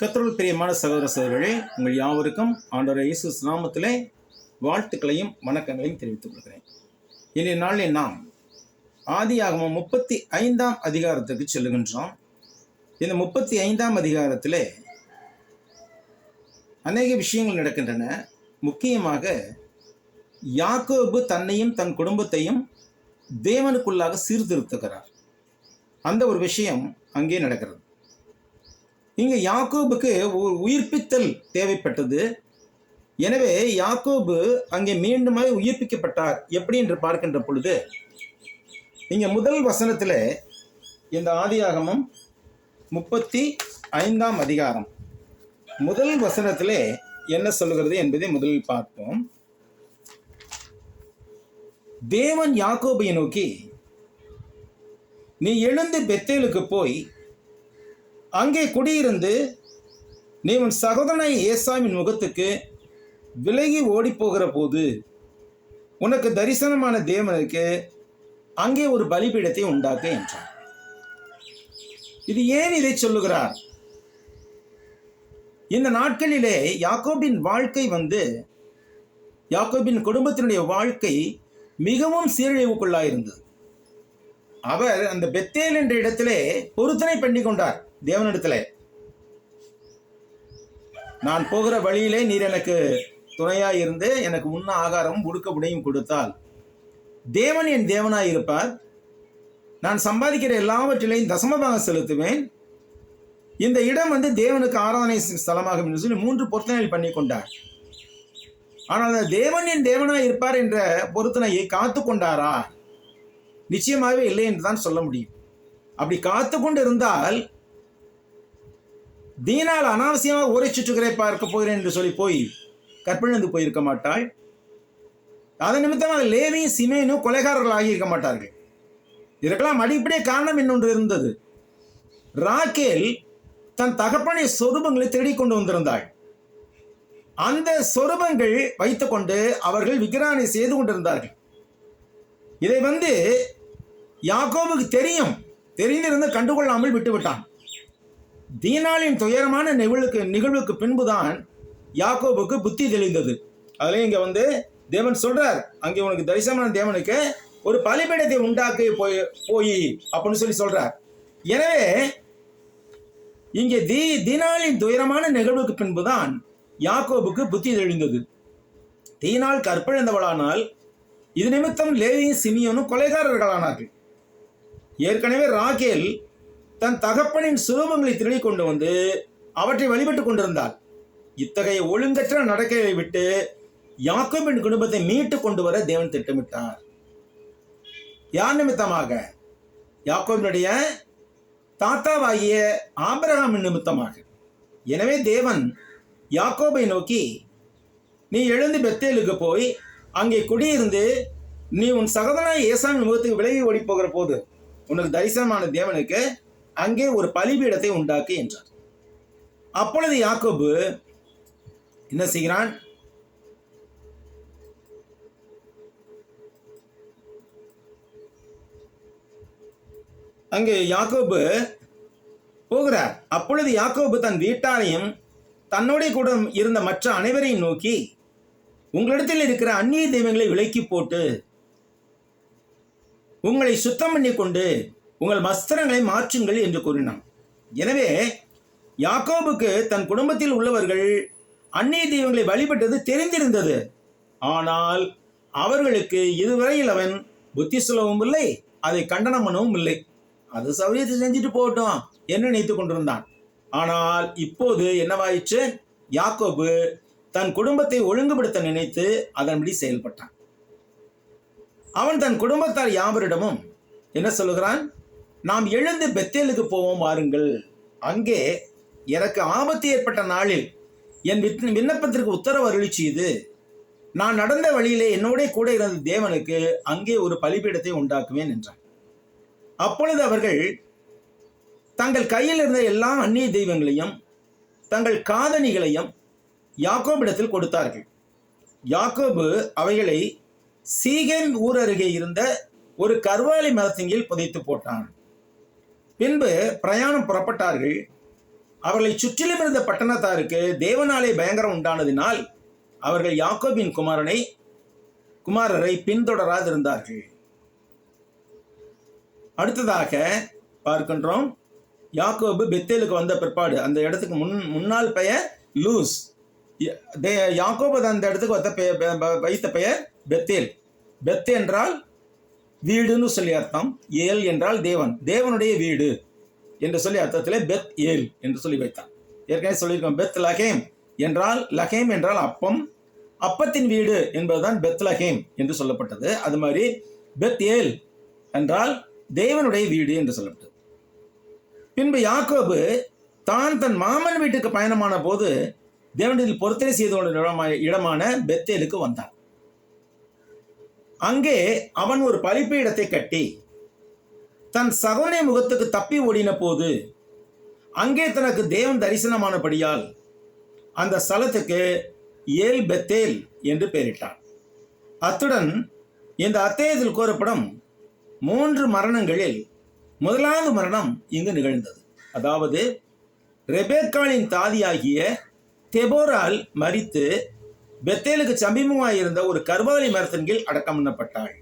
கர்த்தருக்குள் பிரியமான சகோதர சகோதரர்களே, உங்கள் யாவருக்கும் ஆண்டவர் இயேசு நாமத்திலே வாழ்த்துக்களையும் வணக்கங்களையும் தெரிவித்துக் கொள்கிறேன். இன்றைய நாளில் நாம் ஆதியாகமம் 35ஆம் அதிகாரத்துக்கு செல்லுகின்றோம். இந்த 35ஆம் அதிகாரத்திலே அநேக விஷயங்கள் நடக்கின்றன. முக்கியமாக யாக்கோபு தன்னையும் தன் குடும்பத்தையும் தேவனுக்குள்ளாக சீர்திருத்துகிறார். அந்த ஒரு விஷயம் அங்கே நடக்கிறது. இங்கே யாக்கோபுக்கு ஒரு உயிர்ப்பித்தல் தேவைப்பட்டது. எனவே யாக்கோபு அங்கே மீண்டுமாய் உயிர்ப்பிக்கப்பட்டார். எப்படி என்று பார்க்கின்ற பொழுது, இங்கே முதல் வசனத்தில் இந்த ஆதியாகமம் 35ஆம் அதிகாரம் முதல் வசனத்திலே என்ன சொல்லுகிறது என்பதை முதலில் பார்ப்போம். தேவன் யாக்கோபை நோக்கி, நீ எழுந்து பெத்தேலுக்கு போய் அங்கே குடியிருந்து நீ உன் சகோதரனை ஏசாவின் முகத்துக்கு விலகி ஓடி போகிற போது உனக்கு தரிசனமான தேவனுக்கு அங்கே ஒரு பலிபீடத்தை உண்டாக்க என்றார். இது ஏன் இதை சொல்லுகிறார்? இந்த நாட்களிலே யாக்கோபின் வாழ்க்கை யாக்கோபின் குடும்பத்தினுடைய வாழ்க்கை மிகவும் சீரழிவுக்குள்ளாயிருந்தது. அவர் அந்த பெத்தேல் என்ற இடத்திலே பொருத்தனை பண்ணி கொண்டார் தேவனிடத்திலே. நான் போகிற வழியிலே நீர் எனக்கு துணையாய் இருந்து எனக்கு உண்ண ஆகாரமும் உடுக்க உடையும் கொடுத்தால் தேவன் என் தேவனாய் இருப்பார். நான் சம்பாதிக்கிற எல்லாவற்றிலையும் தசமபாகம் செலுத்துவேன். இந்த இடம் தேவனுக்கு ஆராதனை ஸ்தலமாகும் என்று சொல்லி 3 பொருத்தனைகள் பண்ணி கொண்டார். ஆனால் தேவன் என் தேவனாய் இருப்பார் என்ற பொருத்தனையை காத்து கொண்டாரா? நிச்சயமாகவே இல்லை என்று தான் சொல்ல முடியும். அப்படி காத்து கொண்டு இருந்தால் தீனால் அனாவசியமாக ஊரை சுற்றுகிறே பார்க்க போகிறேன் என்று சொல்லி போய் கற்பிழந்து போயிருக்க மாட்டாள். அதன் நிமித்தமாக லேவியும் சிமேனும் கொலைகாரர்கள் ஆகியிருக்க மாட்டார்கள். இதற்கெல்லாம் அடிப்படை காரணம் இன்னொன்று இருந்தது. ராக்கேல் தன் தகப்பனை சொரூபங்களை தேடிக் கொண்டு வந்திருந்தாள். அந்த சொரூபங்கள் வைத்துக்கொண்டு அவர்கள் விக்கிரகனை செய்து கொண்டிருந்தார்கள். இதை யாக்கோபுக்கு தெரிந்திருந்து கண்டுகொள்ளாமல் விட்டுவிட்டான். தீனாளின் துயரமான நிகழ்வுக்கு பின்புதான் யாக்கோபுக்கு புத்தி தெளிந்தது. அதுல இங்க தேவன் சொல்றார், அங்கே உனக்கு தரிசனமான தேவனுக்கு ஒரு பலிபீடத்தை உண்டாக்கி போய் அப்படின்னு சொல்லி சொல்றார். எனவே இங்கே தீனாளின் துயரமான நிகழ்வுக்கு பின்புதான் யாக்கோபுக்கு புத்தி தெளிந்தது. தீனால் கற்பிழந்தவளானால் இது நிமித்தம் லேவியும் சிமியோனும் கொலைகாரர்களானார்கள். ஏற்கனவே ராக்கேல் தன் தகப்பனின் சுரூபங்களை திருடி கொண்டு அவற்றை வழிபட்டுக் கொண்டிருந்தாள். இத்தகைய ஒழுங்கற்ற நடக்கையை விட்டு யாக்கோபின் குடும்பத்தை மீட்டு கொண்டு வர தேவன் திட்டமிட்டார். யார் நிமித்தமாக? யாக்கோபினுடைய தாத்தாவாகிய ஆபிரகாமின் நிமித்தமாக. எனவே தேவன் யாக்கோபை நோக்கி, நீ எழுந்து பெத்தேலுக்கு போய் அங்கே குடியிருந்து நீ உன் சகோதரனாய் ஏசாவின் முகத்துக்கு விலகி ஓடி போகிற போது உனக்கு தரிசனமான தேவனுக்கு அங்கே ஒரு பலிபீடத்தை உண்டாக்கு என்றார். அப்பொழுது யாக்கோபு என்ன செய்கிறான்? அங்கே யாக்கோபு போகிறார். அப்பொழுது யாக்கோபு தன் வீட்டாரையும் தன்னோட கூட இருந்த மற்ற அனைவரையும் நோக்கி, உங்களிடத்தில் இருக்கிற அந்நிய தெய்வங்களை விலக்கி போட்டு உங்களை சுத்தம் பண்ணி கொண்டு உங்கள் வஸ்திரங்களை மாற்றுங்கள் என்று கூறினான். எனவே யாக்கோபுக்கு தன் குடும்பத்தில் உள்ளவர்கள் அந்நிய தெய்வங்களை வழிபட்டது தெரிந்திருந்தது. ஆனால் அவர்களுக்கு இதுவரையில் அவன் புத்தி சொல்லவும் இல்லை, அதை கண்டனம் பண்ணவும் இல்லை. அது சௌரியத்தை செஞ்சுட்டு போகட்டும் என்று நினைத்துக் கொண்டிருந்தான். ஆனால் இப்போது என்னவாயிற்று? யாக்கோபு தன் குடும்பத்தை ஒழுங்குபடுத்த நினைத்து அதன்படி செயல்பட்டான். அவன் தன் குடும்பத்தார் யாவரிடமும் என்ன சொல்லுகிறான்? நாம் எழுந்து பெத்தேலுக்கு போவோம், வாருங்கள். அங்கே எனக்கு ஆபத்து ஏற்பட்ட நாளில் என் விண்ணப்பத்திற்கு உத்தரவு அருளி செய்து நான் நடந்த வழியிலே என்னோட கூட இருந்த தேவனுக்கு அங்கே ஒரு பலிபீடத்தை உண்டாக்குவேன் என்றான். அப்பொழுது அவர்கள் தங்கள் கையில் இருந்த எல்லா அந்நிய தெய்வங்களையும் தங்கள் காதணிகளையும் யாக்கோபிடத்தில் கொடுத்தார்கள். யாக்கோபு அவைகளை சீகேம் ஊர் அருகே இருந்த ஒரு கர்வாலி மரத்தின் கீழ் புதைத்து போட்டான். பின்பு பிரயாணம் புறப்பட்டார்கள். அவர்களை சுற்றிலும் இருந்த பட்டணத்தாருக்கு தேவனாலே பயங்கரம் உண்டானதினால் அவர்கள் யாக்கோபின் குமாரரை பின்தொடராதிருந்தார்கள். அடுத்ததாக பார்க்கின்றோம், யாக்கோபு பெத்தேலுக்கு வந்த பிற்பாடு, அந்த இடத்துக்கு முன்னாள் பெயர் லூஸ். யாக்கோபு அந்த இடத்துக்கு வைத்த பெயர் பெத்தேல். பெத் என்றால் வீடுன்னு சொல்லி அர்த்தம். ஏல் என்றால் தேவன், தேவனுடைய வீடு என்று சொல்லி அர்த்தத்திலே பெத் ஏல் என்று சொல்லி வைத்தான். ஏற்கனவே சொல்லியிருக்கோம், பெத் லகேம் என்றால் அப்பம், அப்பத்தின் வீடு என்பதுதான் பெத் லகேம் என்று சொல்லப்பட்டது. அது மாதிரி பெத் ஏல் என்றால் தேவனுடைய வீடு என்று சொல்லப்பட்டது. பின்பு யாக்கோபு தன் மாமன் வீட்டுக்கு பயணமான போது தேவனில் பொருத்தனை செய்து கொண்ட இடமான பெத்தேலுக்கு வந்தான். அங்கே அவன் ஒரு பலிபீடத்தை கட்டி தன் சகோதரனுடைய முகத்துக்கு தப்பி ஓடின போது அங்கே தனக்கு தேவன் தரிசனமானபடியால் அந்த ஸ்தலத்துக்கு ஏல் பெத்தேல் என்று பெயரிட்டான். அத்துடன் இந்த அத்தியாயத்தில் கூறப்படும் 3 மரணங்களில் முதலாவது மரணம் இங்கு நிகழ்ந்தது. அதாவது ரெபேக்காளின் தாதியாகிய தெபோரால் மரித்து பெத்தேலுக்கு சமீபமாயிருந்த ஒரு கர்வாலி மரத்தின் கீழ் அடக்கம் பண்ணப்பட்டாள்.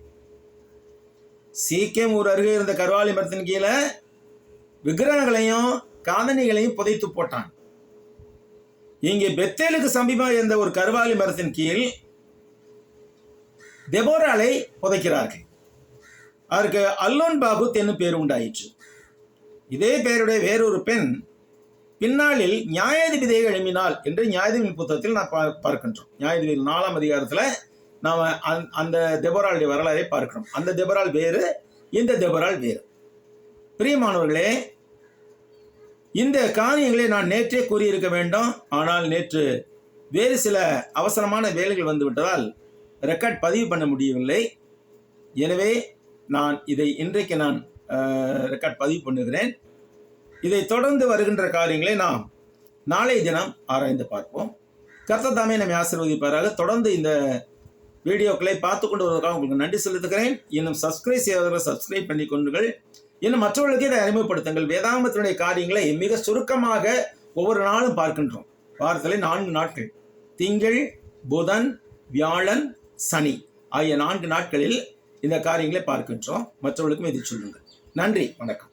சீக்கியம் ஊர் அருகே இருந்த கர்வாலி மரத்தின் கீழே விக்கிரகங்களையும் காதணிகளையும் புதைத்து போட்டான். இங்கே பெத்தேலுக்கு சமீபமாக இருந்த ஒரு கர்வாலி மரத்தின் கீழ் தெபோராலை புதைக்கிறார்கள். அதற்கு அல்லோன் பாபுத் என்னும் பேர் உண்டாயிற்று. இதே பெயருடைய வேறொரு பெண் பின்னாளில் நியாயாதிபதியை எழுப்பினாள் என்று நியாயாதிபதி புத்தகத்தில் நாம் பார்க்கின்றோம். நியாயாதிபதி 4ஆம் அதிகாரத்தில் நாம் அந்த தெபோராளுடைய வரலாறை பார்க்கிறோம். அந்த தெபோராள் வேறு, இந்த தெபோராள் வேறு. பிரியமானவர்களே, இந்த காரியங்களை நான் நேற்றே கூறியிருக்க வேண்டும். ஆனால் நேற்று வேறு சில அவசரமான வேலைகள் வந்துவிட்டதால் ரெக்கார்ட் பதிவு பண்ண முடியவில்லை. எனவே இன்றைக்கு நான் ரெக்கார்ட் பதிவு பண்ணுகிறேன். இதை தொடர்ந்து வருகின்ற காரியங்களை நாம் நாளை தினம் ஆராய்ந்து பார்ப்போம். கர்த்தர் தாமே நம்மை ஆசீர்வதிப்பாராக. தொடர்ந்து இந்த வீடியோக்களை பார்த்து கொண்டு வருவதற்காக உங்களுக்கு நன்றி செலுத்துகிறேன். இன்னும் சப்ஸ்கிரைப் செய்வதற்கு சப்ஸ்கிரைப் பண்ணி கொண்டுகள். இன்னும் மற்றவர்களுக்கு இதை அறிமுகப்படுத்துங்கள். வேதாகமத்தினுடைய காரியங்களை மிக சுருக்கமாக ஒவ்வொரு நாளும் பார்க்கின்றோம். வாரத்தில் 4 நாட்கள், திங்கள், புதன், வியாழன், சனி ஆகிய 4 நாட்களில் இந்த காரியங்களை பார்க்கின்றோம். மற்றவர்களுக்கும் இதை சொல்லுங்கள். நன்றி, வணக்கம்.